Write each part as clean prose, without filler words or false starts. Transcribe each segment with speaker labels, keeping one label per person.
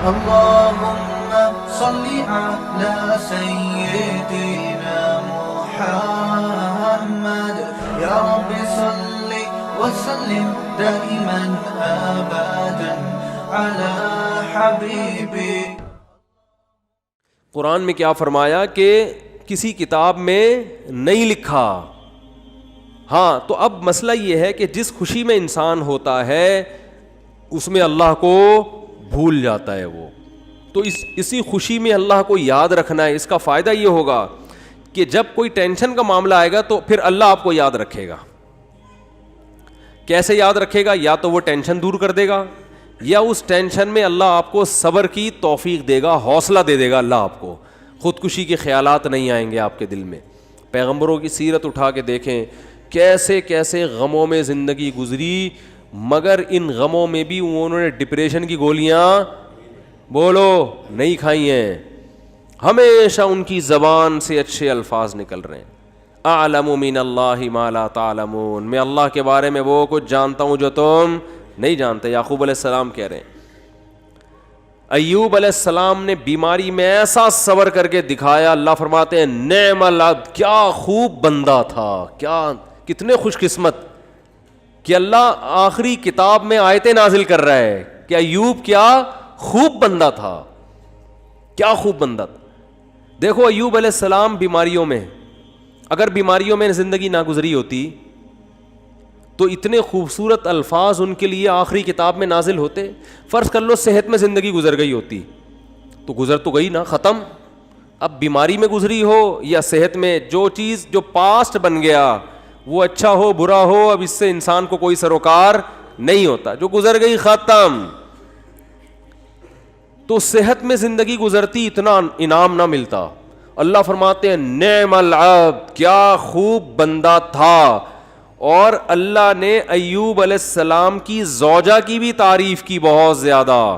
Speaker 1: اللهم صل على سيدنا محمد يا رب صل وسلم دائما ابدا على حبيبي.
Speaker 2: قرآن میں کیا فرمایا کہ کسی کتاب میں نہیں لکھا. ہاں تو اب مسئلہ یہ ہے کہ جس خوشی میں انسان ہوتا ہے اس میں اللہ کو بھول جاتا ہے وہ. تو اسی خوشی میں اللہ کو یاد رکھنا ہے. اس کا فائدہ یہ ہوگا کہ جب کوئی ٹینشن کا معاملہ آئے گا تو پھر اللہ آپ کو یاد رکھے گا. کیسے یاد رکھے گا؟ یا تو وہ ٹینشن دور کر دے گا یا اس ٹینشن میں اللہ آپ کو صبر کی توفیق دے گا, حوصلہ دے دے گا اللہ آپ کو. خودکشی کے خیالات نہیں آئیں گے آپ کے دل میں. پیغمبروں کی سیرت اٹھا کے دیکھیں کیسے کیسے غموں میں زندگی گزری, مگر ان غموں میں بھی انہوں نے ڈپریشن کی گولیاں بولو نہیں کھائی ہیں. ہمیشہ ان کی زبان سے اچھے الفاظ نکل رہے ہیں. اعلم من اللہ ما لا تعلمون, میں اللہ کے بارے میں وہ کچھ جانتا ہوں جو تم نہیں جانتے. یعقوب علیہ السلام کہہ رہے ہیں. ایوب علیہ السلام نے بیماری میں ایسا صبر کر کے دکھایا. اللہ فرماتے ہیں نعم العبد, کیا خوب بندہ تھا, کیا کتنے خوش قسمت کہ اللہ آخری کتاب میں آیتیں نازل کر رہا ہے کہ ایوب کیا خوب بندہ تھا, کیا خوب بندہ تھا. دیکھو ایوب علیہ السلام بیماریوں میں, اگر بیماریوں میں زندگی نہ گزری ہوتی تو اتنے خوبصورت الفاظ ان کے لیے آخری کتاب میں نازل ہوتے. فرض کر لو صحت میں زندگی گزر گئی ہوتی تو گزر تو گئی نا, ختم. اب بیماری میں گزری ہو یا صحت میں, جو چیز جو پاسٹ بن گیا وہ اچھا ہو برا ہو اب اس سے انسان کو کوئی سروکار نہیں ہوتا. جو گزر گئی ختم. تو صحت میں زندگی گزرتی اتنا انعام نہ ملتا. اللہ فرماتے ہیں نعم العبد, کیا خوب بندہ تھا. اور اللہ نے ایوب علیہ السلام کی زوجہ کی بھی تعریف کی بہت زیادہ.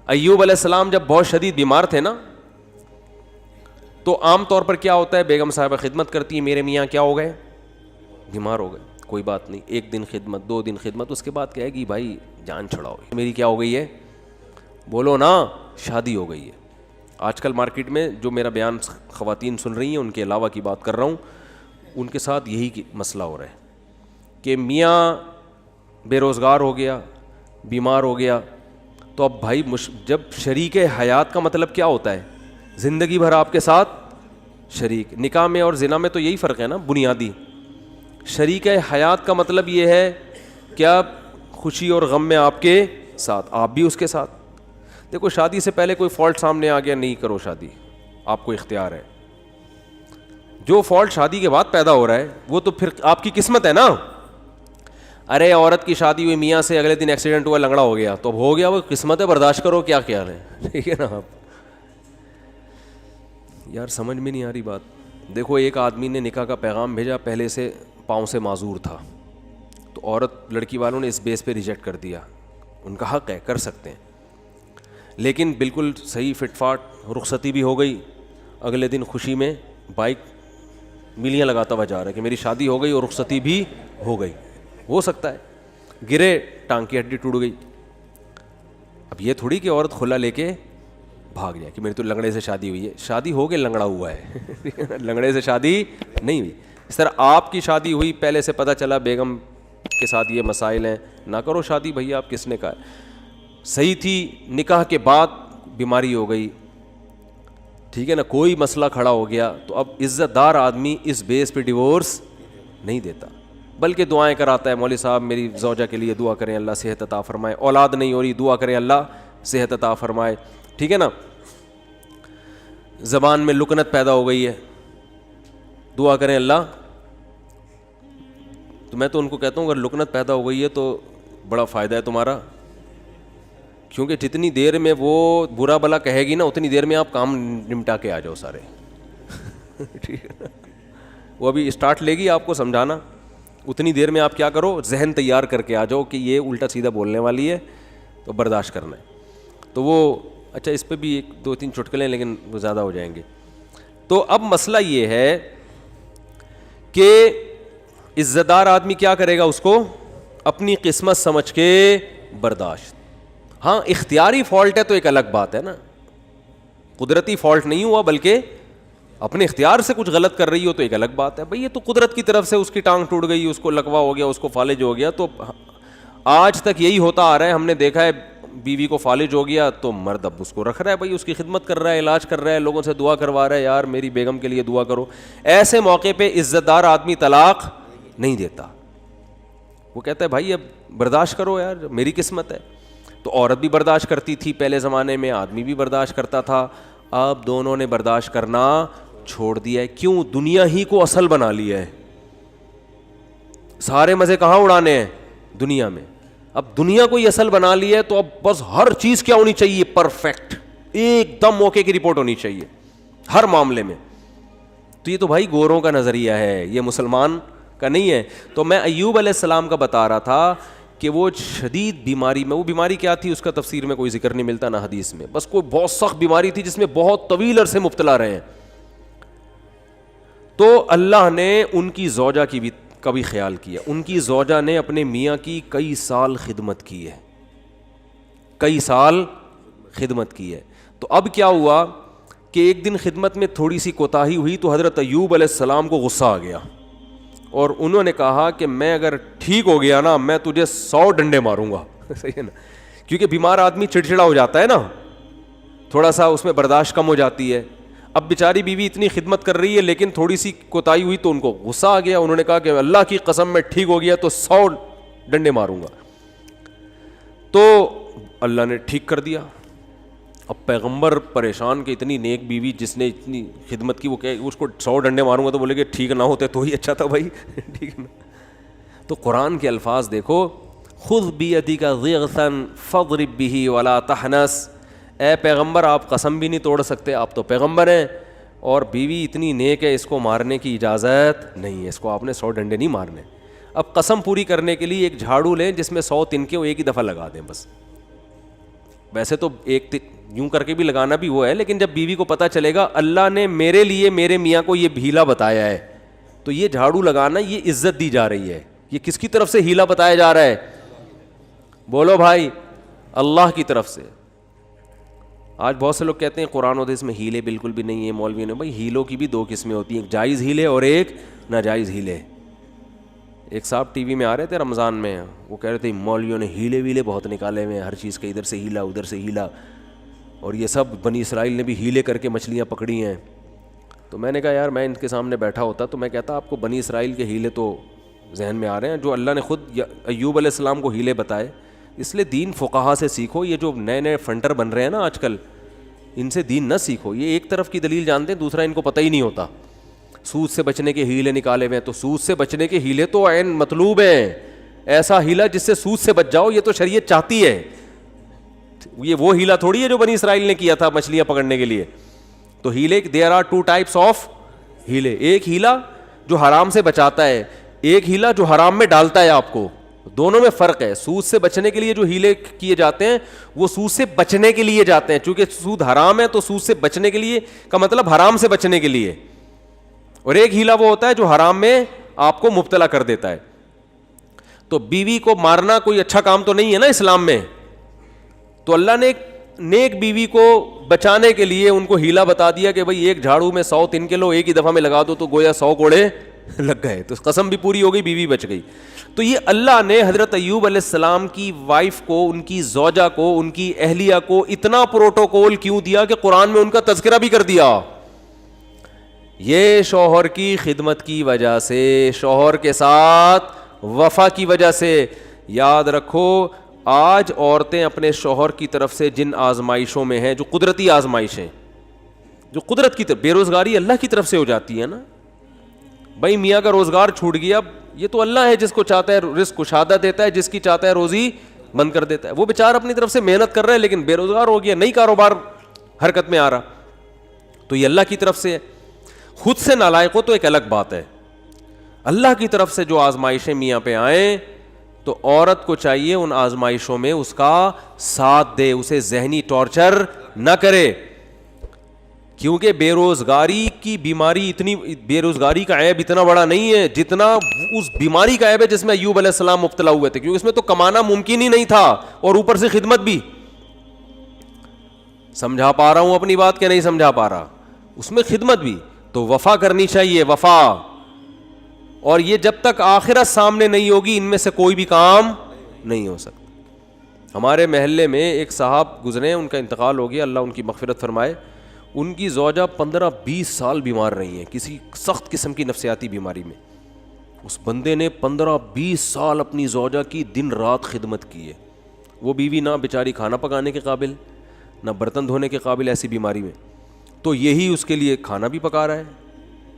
Speaker 2: ایوب علیہ السلام جب بہت شدید بیمار تھے نا تو عام طور پر کیا ہوتا ہے, بیگم صاحبہ خدمت کرتی ہیں, میرے میاں کیا ہو گئے, بیمار ہو گئے, کوئی بات نہیں, 1 دن خدمت 2 دن خدمت, اس کے بعد کہے گی بھائی جان چھڑاؤ, میری کیا ہو گئی ہے, بولو نا, شادی ہو گئی ہے. آج کل مارکیٹ میں جو میرا بیان خواتین سن رہی ہیں ان کے علاوہ کی بات کر رہا ہوں, ان کے ساتھ یہی مسئلہ ہو رہا ہے کہ میاں بے روزگار ہو گیا, بیمار ہو گیا, تو اب بھائی جب شریک حیات کا مطلب کیا ہوتا ہے, زندگی بھر آپ کے ساتھ شریک. نکاح میں اور زنا میں تو یہی فرق ہے نا بنیادی. شریک حیات کا مطلب یہ ہے کہ آپ خوشی اور غم میں آپ کے ساتھ, آپ بھی اس کے ساتھ. دیکھو شادی سے پہلے کوئی فالٹ سامنے آ گیا, نہیں کرو شادی, آپ کو اختیار ہے. جو فالٹ شادی کے بعد پیدا ہو رہا ہے وہ تو پھر آپ کی قسمت ہے نا. ارے عورت کی شادی ہوئی میاں سے, اگلے دن ایکسیڈنٹ ہوا, لنگڑا ہو گیا, تو اب ہو گیا, وہ قسمت ہے, برداشت کرو, کیا خیال ہے, ٹھیک ہے نا. آپ یار سمجھ میں نہیں آ رہی بات. دیکھو ایک آدمی نے نکاح کا پیغام بھیجا, پہلے سے پاؤں سے معذور تھا, تو عورت لڑکی والوں نے اس بیس پہ ریجیکٹ کر دیا. ان کا حق ہے, کر سکتے ہیں, لیکن بالکل صحیح فٹ فاٹ رخصتی بھی ہو گئی. اگلے دن خوشی میں بائک میلیاں لگاتا ہوا جا رہا ہے کہ میری شادی ہو گئی اور رخصتی بھی ہو گئی. ہو سکتا ہے گرے, ٹانگ کی ہڈی ٹوٹ گئی. اب یہ تھوڑی کہ عورت کھلا لے کے بھاگ جائے کہ میری تو لنگڑے سے شادی ہوئی ہے. شادی ہو کے لنگڑا ہوا ہے, لنگڑے سے شادی نہیں ہوئی. اس طرح آپ کی شادی ہوئی, پہلے سے پتہ چلا بیگم کے ساتھ یہ مسائل ہیں, نہ کرو شادی بھائی. آپ کس نے کہا صحیح تھی, نکاح کے بعد بیماری ہو گئی, ٹھیک ہے نا, کوئی مسئلہ کھڑا ہو گیا, تو اب عزت دار آدمی اس بیس پہ ڈیورس نہیں دیتا, بلکہ دعائیں کراتا ہے. مولوی صاحب میری زوجہ کے لیے دعا کریں, اللہ صحت عطا فرمائے. اولاد نہیں ہو رہی, دعا کریں اللہ صحت عطا فرمائے, ٹھیک ہے نا. زبان میں لکنت پیدا ہو گئی ہے, دعا کریں اللہ. تو میں تو ان کو کہتا ہوں اگر لکنت پیدا ہو گئی ہے تو بڑا فائدہ ہے تمہارا, کیونکہ جتنی دیر میں وہ برا بلا کہے گی نا اتنی دیر میں آپ کام نمٹا کے آ جاؤ سارے. ٹھیک ہے, وہ ابھی اسٹارٹ لے گی آپ کو سمجھانا, اتنی دیر میں آپ کیا کرو, ذہن تیار کر کے آ جاؤ کہ یہ الٹا سیدھا بولنے والی ہے تو برداشت کرنا ہے. تو وہ اچھا اس پہ بھی 1-2-3 چٹکلے ہیں لیکن وہ زیادہ ہو جائیں گے. تو اب مسئلہ یہ ہے کہ عزت دار آدمی کیا کرے گا, اس کو اپنی قسمت سمجھ کے برداشت. ہاں اختیاری فالٹ ہے تو ایک الگ بات ہے نا, قدرتی فالٹ نہیں ہوا بلکہ اپنے اختیار سے کچھ غلط کر رہی ہو تو ایک الگ بات ہے. بھئی یہ تو قدرت کی طرف سے اس کی ٹانگ ٹوٹ گئی, اس کو لکوا ہو گیا, اس کو فالج ہو گیا. تو آج تک یہی ہوتا آ رہا ہے, ہم نے دیکھا ہے بیوی کو فالج ہو گیا تو مرد اب اس کو رکھ رہا ہے, بھائی اس کی خدمت کر رہا ہے, علاج کر رہا ہے, لوگوں سے دعا کروا رہا ہے, یار میری بیگم کے لیے دعا کرو. ایسے موقع پہ عزت دار آدمی طلاق نہیں دیتا, وہ کہتا ہے بھائی اب برداشت کرو یار, میری قسمت ہے. تو عورت بھی برداشت کرتی تھی پہلے زمانے میں, آدمی بھی برداشت کرتا تھا. اب دونوں نے برداشت کرنا چھوڑ دیا ہے. کیوں؟ دنیا ہی کو اصل بنا لیا ہے. سارے مزے کہاں اڑانے ہیں؟ دنیا میں. اب دنیا کو ہی اصل بنا لیا ہے تو اب بس ہر چیز کیا ہونی چاہیے؟ پرفیکٹ, ایک دم موقع کی رپورٹ ہونی چاہیے ہر معاملے میں. تو یہ تو بھائی گوروں کا نظریہ ہے, یہ مسلمان کا نہیں ہے. تو میں ایوب علیہ السلام کا بتا رہا تھا کہ وہ شدید بیماری میں, وہ بیماری کیا تھی اس کا تفسیر میں کوئی ذکر نہیں ملتا نہ حدیث میں, بس کوئی بہت سخت بیماری تھی جس میں بہت طویل عرصے مبتلا رہے ہیں. تو اللہ نے ان کی زوجہ کی بھی کبھی خیال کیا. ان کی زوجہ نے اپنے میاں کی کئی سال خدمت کی ہے, کئی سال خدمت کی ہے. تو اب کیا ہوا کہ ایک دن خدمت میں تھوڑی سی کوتاہی ہوئی تو حضرت ایوب علیہ السلام کو غصہ آ گیا, اور انہوں نے کہا کہ میں اگر ٹھیک ہو گیا نا میں تجھے 100 ڈنڈے ماروں گا. صحیح ہے نا, کیونکہ بیمار آدمی چڑچڑا ہو جاتا ہے نا, تھوڑا سا اس میں برداشت کم ہو جاتی ہے. اب بیچاری بیوی اتنی خدمت کر رہی ہے لیکن تھوڑی سی کوتاہی ہوئی تو ان کو غصہ آ گیا. انہوں نے کہا کہ اللہ کی قسم میں ٹھیک ہو گیا تو 100 ڈنڈے ماروں گا. تو اللہ نے ٹھیک کر دیا. اب پیغمبر پریشان کہ اتنی نیک بیوی جس نے اتنی خدمت کی, وہ کہ اس کو 100 ڈنڈے ماروں گا, تو بولے کہ ٹھیک نہ ہوتے تو ہی اچھا تھا بھائی. ٹھیک ہے نا. تو قرآن کے الفاظ دیکھو, خذ بیدک ضغثا فاضرب به ولا تحنث. اے پیغمبر آپ قسم بھی نہیں توڑ سکتے, آپ تو پیغمبر ہیں, اور بیوی اتنی نیک ہے اس کو مارنے کی اجازت نہیں ہے, اس کو آپ نے 100 ڈنڈے نہیں مارنے. اب قسم پوری کرنے کے لیے ایک جھاڑو لیں جس میں 100 تنکے وہ ایک ہی دفعہ لگا دیں بس. ویسے تو ایک یوں کر کے بھی لگانا بھی وہ ہے, لیکن جب بیوی کو پتہ چلے گا اللہ نے میرے لیے میرے میاں کو یہ ہیلا بتایا ہے, تو یہ جھاڑو لگانا یہ عزت دی جا رہی ہے. یہ کس کی طرف سے ہیلا بتایا جا رہا ہے؟ بولو بھائی, اللہ کی طرف سے. آج بہت سے لوگ کہتے ہیں قرآن و حدیث میں ہیلے بالکل بھی نہیں ہے, مولویوں نے. بھائی ہیلوں کی بھی 2 قسمیں ہوتی ہیں, ایک جائز ہیلے اور ایک ناجائز ہیلے. ایک صاحب ٹی وی میں آ رہے تھے رمضان میں, وہ کہہ رہے تھے مولویوں نے ہیلے ویلے بہت نکالے ہوئے ہیں, ہر چیز کے ادھر سے ہیلا ادھر سے ہیلا, اور یہ سب بنی اسرائیل نے بھی ہیلے کر کے مچھلیاں پکڑی ہیں. تو میں نے کہا یار میں ان کے سامنے بیٹھا ہوتا تو میں کہتا آپ کو بنی اسرائیل کے ہیلے تو ذہن میں آ رہے ہیں جو اللہ نے خود ایوب علیہ السلام کو ہیلے بتائے. اس لیے دین فقہا سے سیکھو. یہ جو نئے نئے فنٹر بن رہے ہیں نا آج کل, ان سے دین نہ سیکھو. یہ ایک طرف کی دلیل جانتے ہیں, دوسرا ان کو پتہ ہی نہیں ہوتا. سود سے بچنے کے ہیلے نکالے ہوئے ہیں, تو سود سے بچنے کے ہیلے تو عین مطلوب ہیں. ایسا ہیلا جس سے سود سے بچ جاؤ, یہ تو شریعت چاہتی ہے. یہ وہ ہیلا تھوڑی ہے جو بنی اسرائیل نے کیا تھا مچھلیاں پکڑنے کے لیے. تو ہیلے دیر آر 2 types آف ہیلے. ایک ہیلا جو حرام سے بچاتا ہے, ایک ہیلا جو حرام میں ڈالتا ہے آپ کو. دونوں میں فرق ہے. سود سے بچنے کے لیے جو ہیلے کیے جاتے ہیں وہ سود سے بچنے کے لیے جاتے ہیں, چونکہ سود حرام ہے تو سود سے بچنے کے لیے کا مطلب حرام سے بچنے کے لیے. اور ایک ہیلا وہ ہوتا ہے جو حرام میں آپ کو مبتلا کر دیتا ہے. تو بیوی کو مارنا کوئی اچھا کام تو نہیں ہے نا اسلام میں. تو اللہ نے ایک نیک بیوی کو بچانے کے لیے ان کو ہیلا بتا دیا کہ بھئی ایک جھاڑو میں 100 تنکے لو, ایک ہی دفعہ میں لگا دو تو گویا 100 کوڑے لگ گئے. تو قسم بھی پوری ہو گئی, بیوی بچ گئی. تو یہ اللہ نے حضرت ایوب علیہ السلام کی وائف کو, ان کی زوجہ کو, ان کی اہلیہ کو اتنا پروٹوکول کیوں دیا کہ قرآن میں ان کا تذکرہ بھی کر دیا. یہ شوہر کی خدمت کی وجہ سے, شوہر کے ساتھ وفا کی وجہ سے. یاد رکھو آج عورتیں اپنے شوہر کی طرف سے جن آزمائشوں میں ہیں, جو قدرتی آزمائشیں, جو قدرت کی طرف, بے روزگاری اللہ کی طرف سے ہو جاتی ہے نا. بھائی میاں کا روزگار چھوٹ گیا, یہ تو اللہ ہے جس کو چاہتا ہے رزق کشادہ دیتا ہے, جس کی چاہتا ہے روزی بند کر دیتا ہے. وہ بیچارہ اپنی طرف سے محنت کر رہا ہے لیکن بے روزگار ہو گیا, نئی کاروبار حرکت میں آ رہا, تو یہ اللہ کی طرف سے ہے. خود سے نالائق ہو تو ایک الگ بات ہے. اللہ کی طرف سے جو آزمائشیں میاں پہ آئیں تو عورت کو چاہیے ان آزمائشوں میں اس کا ساتھ دے, اسے ذہنی ٹارچر نہ کرے. کیونکہ بے روزگاری کی بیماری اتنی, بے روزگاری کا عیب اتنا بڑا نہیں ہے جتنا اس بیماری کا عیب ہے جس میں ایوب علیہ السلام مبتلا ہوئے تھے. کیونکہ اس میں تو کمانا ممکن ہی نہیں تھا اور اوپر سے خدمت بھی. سمجھا پا رہا ہوں اپنی بات کہ نہیں سمجھا پا رہا؟ اس میں خدمت بھی تو وفا کرنی چاہیے، وفا. اور یہ جب تک آخرت سامنے نہیں ہوگی ان میں سے کوئی بھی کام نہیں ہو سکتا. ہمارے محلے میں ایک صاحب گزرے، ان کا انتقال ہو گیا، اللہ ان کی مغفرت فرمائے. ان کی زوجہ 15-20 سال بیمار رہی ہیں کسی سخت قسم کی نفسیاتی بیماری میں. اس بندے نے 15-20 سال اپنی زوجہ کی دن رات خدمت کی ہے. وہ بیوی نہ بیچاری کھانا پکانے کے قابل، نہ برتن دھونے کے قابل ایسی بیماری میں، تو یہی اس کے لیے کھانا بھی پکا رہا ہے.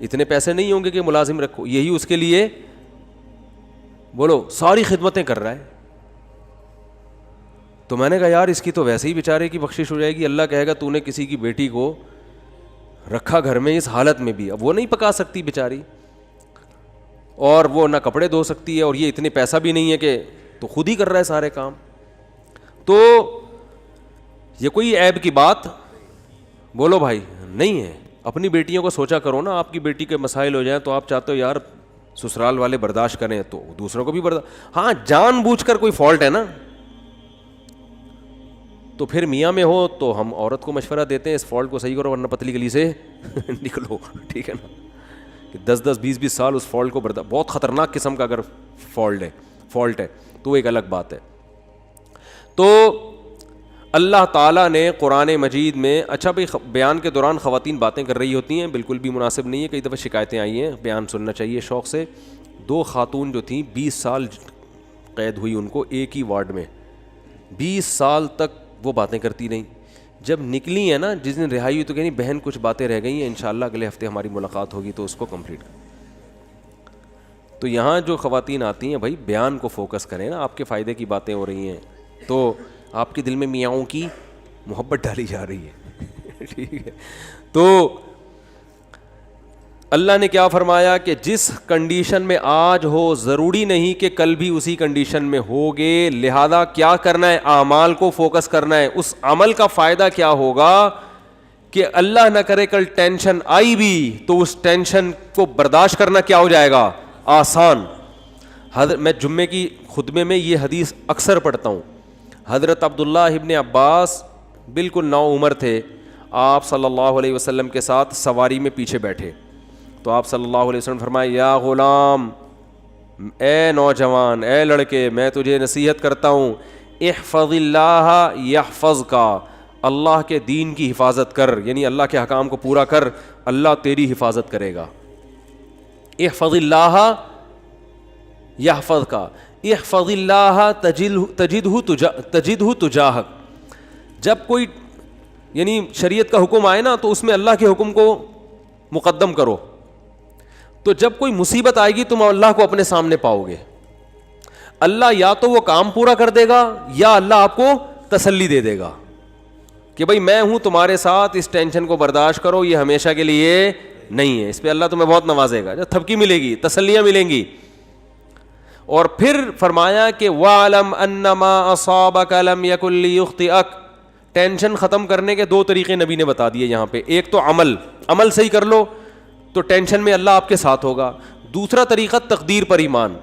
Speaker 2: اتنے پیسے نہیں ہوں گے کہ ملازم رکھو، یہی اس کے لیے بولو ساری خدمتیں کر رہا ہے. تو میں نے کہا یار اس کی تو ویسے ہی بیچارے کی بخشش ہو جائے گی. اللہ کہے گا تو نے کسی کی بیٹی کو رکھا گھر میں اس حالت میں بھی، اب وہ نہیں پکا سکتی بیچاری، اور وہ نہ کپڑے دھو سکتی ہے، اور یہ اتنے پیسہ بھی نہیں ہے کہ، تو خود ہی کر رہا ہے سارے کام. تو یہ کوئی عیب کی بات بولو بھائی نہیں ہے. اپنی بیٹیوں کو سوچا کرو نا، آپ کی بیٹی کے مسائل ہو جائیں تو آپ چاہتے ہو یار سسرال والے برداشت کریں تو دوسروں کو بھی برداشت. ہاں جان بوجھ کر کوئی فالٹ ہے نا تو پھر میاں میں ہو تو ہم عورت کو مشورہ دیتے ہیں اس فالٹ کو صحیح کرو ورنہ پتلی گلی سے نکلو. ٹھیک ہے نا، کہ 10-20 سال اس فالٹ کو بہت خطرناک قسم کا اگر فالٹ ہے تو وہ ایک الگ بات ہے. تو اللہ تعالیٰ نے قرآن مجید میں، اچھا بھائی بیان کے دوران خواتین باتیں کر رہی ہوتی ہیں، بالکل بھی مناسب نہیں ہے. کئی دفعہ شکایتیں آئی ہیں، بیان سننا چاہیے شوق سے. 2 خاتون جو تھیں 20 سال قید ہوئی ان کو ایک ہی وارڈ میں، 20 سال تک وہ باتیں کرتی رہیں. جب نکلی ہیں نا، جس دن رہائی ہوئی تو کہیں بہن کچھ باتیں رہ گئی ہیں، انشاءاللہ اگلے ہفتے ہماری ملاقات ہوگی تو اس کو کمپلیٹ کریں. تو یہاں جو خواتین آتی ہیں بھائی بیان کو فوکس کریں نا، آپ کے فائدے کی باتیں ہو رہی ہیں تو آپ کے دل میں میاؤں کی محبت ڈالی جا رہی ہے. ٹھیک ہے، تو اللہ نے کیا فرمایا کہ جس کنڈیشن میں آج ہو ضروری نہیں کہ کل بھی اسی کنڈیشن میں ہوگے، لہذا کیا کرنا ہے؟ اعمال کو فوکس کرنا ہے. اس عمل کا فائدہ کیا ہوگا کہ اللہ نہ کرے کل ٹینشن آئی بھی تو اس ٹینشن کو برداشت کرنا کیا ہو جائے گا؟ آسان. میں جمعے کی خطبے میں یہ حدیث اکثر پڑھتا ہوں. حضرت عبداللہ ابن عباس بالکل نو عمر تھے، آپ صلی اللہ علیہ وسلم کے ساتھ سواری میں پیچھے بیٹھے تو آپ صلی اللہ علیہ وسلم فرمائے یا غلام، اے نوجوان، اے لڑکے، میں تجھے نصیحت کرتا ہوں، احفظ اللہ یحفظک، اللہ کے دین کی حفاظت کر، یعنی اللہ کے احکام کو پورا کر، اللہ تیری حفاظت کرے گا. احفظ اللہ یحفظک، احفظ اللہ تجدہ تجاہک. جب کوئی یعنی شریعت کا حکم آئے نا تو اس میں اللہ کے حکم کو مقدم کرو. تو جب کوئی مصیبت آئے گی تم اللہ کو اپنے سامنے پاؤ گے. اللہ یا تو وہ کام پورا کر دے گا یا اللہ آپ کو تسلی دے دے گا کہ بھائی میں ہوں تمہارے ساتھ، اس ٹینشن کو برداشت کرو، یہ ہمیشہ کے لیے نہیں ہے. اس پہ اللہ تمہیں بہت نوازے گا، تھپکی ملے گی، تسلیاں ملیں گی. اور پھر فرمایا کہ وَعْلَمْ أَنَّمَا أَصَابَكَ لَمْ يَكُنْ لِيُخْطِئَكَ. ٹینشن ختم کرنے کے 2 طریقے نبی نے بتا دیے یہاں پہ. ایک تو عمل صحیح کر لو تو ٹینشن میں اللہ آپ کے ساتھ ہوگا. دوسرا طریقہ تقدیر پر ایمان.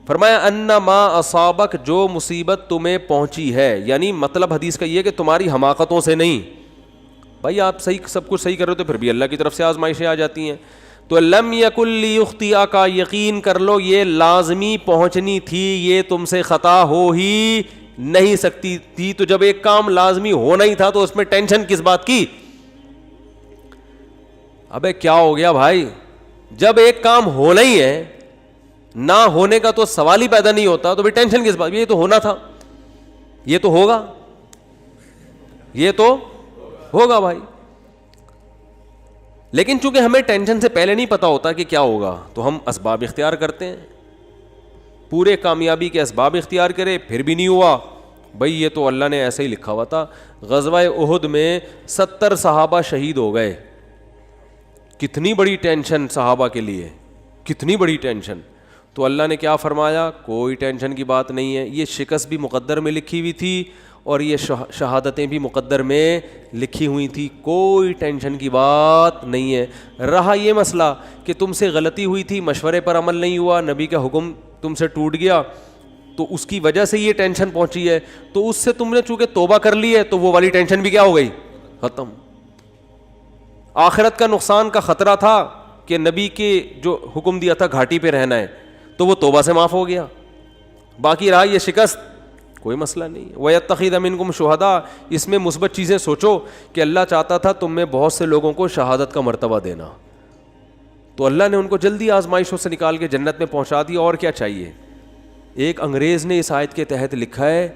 Speaker 2: فرمایا انما اصابک، جو مصیبت تمہیں پہنچی ہے، یعنی مطلب حدیث کا یہ کہ تمہاری حماقتوں سے نہیں. بھائی آپ صحیح سب کچھ صحیح کر رہے ہو تو پھر بھی اللہ کی طرف سے آزمائشیں آ جاتی ہیں. تو لم یکن لیخطئک، یقین کر لو یہ لازمی پہنچنی تھی، یہ تم سے خطا ہو ہی نہیں سکتی تھی. تو جب ایک کام لازمی ہونا ہی تھا تو اس میں ٹینشن کس بات کی؟ ابے کیا ہو گیا بھائی؟ جب ایک کام ہونا ہی ہے، نہ ہونے کا تو سوال ہی پیدا نہیں ہوتا، تو بھی ٹینشن کس بات؟ یہ تو ہونا تھا، یہ تو ہوگا، یہ تو ہوگا بھائی. لیکن چونکہ ہمیں ٹینشن سے پہلے نہیں پتا ہوتا کہ کیا ہوگا تو ہم اسباب اختیار کرتے ہیں. پورے کامیابی کے اسباب اختیار کرے پھر بھی نہیں ہوا. بھائی یہ تو اللہ نے ایسے ہی لکھا ہوا تھا. غزوہ احد میں 70 صحابہ شہید ہو گئے. کتنی بڑی ٹینشن صحابہ کے لیے، کتنی بڑی ٹینشن. تو اللہ نے کیا فرمایا؟ کوئی ٹینشن کی بات نہیں ہے. یہ شکست بھی مقدر میں لکھی ہوئی تھی اور یہ شہادتیں بھی مقدر میں لکھی ہوئی تھی. کوئی ٹینشن کی بات نہیں ہے. رہا یہ مسئلہ کہ تم سے غلطی ہوئی تھی، مشورے پر عمل نہیں ہوا، نبی کا حکم تم سے ٹوٹ گیا، تو اس کی وجہ سے یہ ٹینشن پہنچی ہے. تو اس سے تم نے چونکہ توبہ کر لی ہے تو وہ والی ٹینشن بھی کیا ہو گئی؟ ختم. آخرت کا نقصان کا خطرہ تھا کہ نبی کے جو حکم دیا تھا گھاٹی پہ رہنا ہے تو وہ توبہ سے معاف ہو گیا. باقی رہا یہ شکست, کوئی مسئلہ نہیں. وَيَتَّخِذَ مِنْكُمْ شُهَدَاءَ, اس میں مثبت چیزیں سوچو کہ اللہ چاہتا تھا تم میں بہت سے لوگوں کو شہادت کا مرتبہ دینا, تو اللہ نے ان کو جلدی آزمائشوں سے نکال کے جنت میں پہنچا دیا. اور کیا چاہیے. ایک انگریز نے اس آیت کے تحت لکھا ہے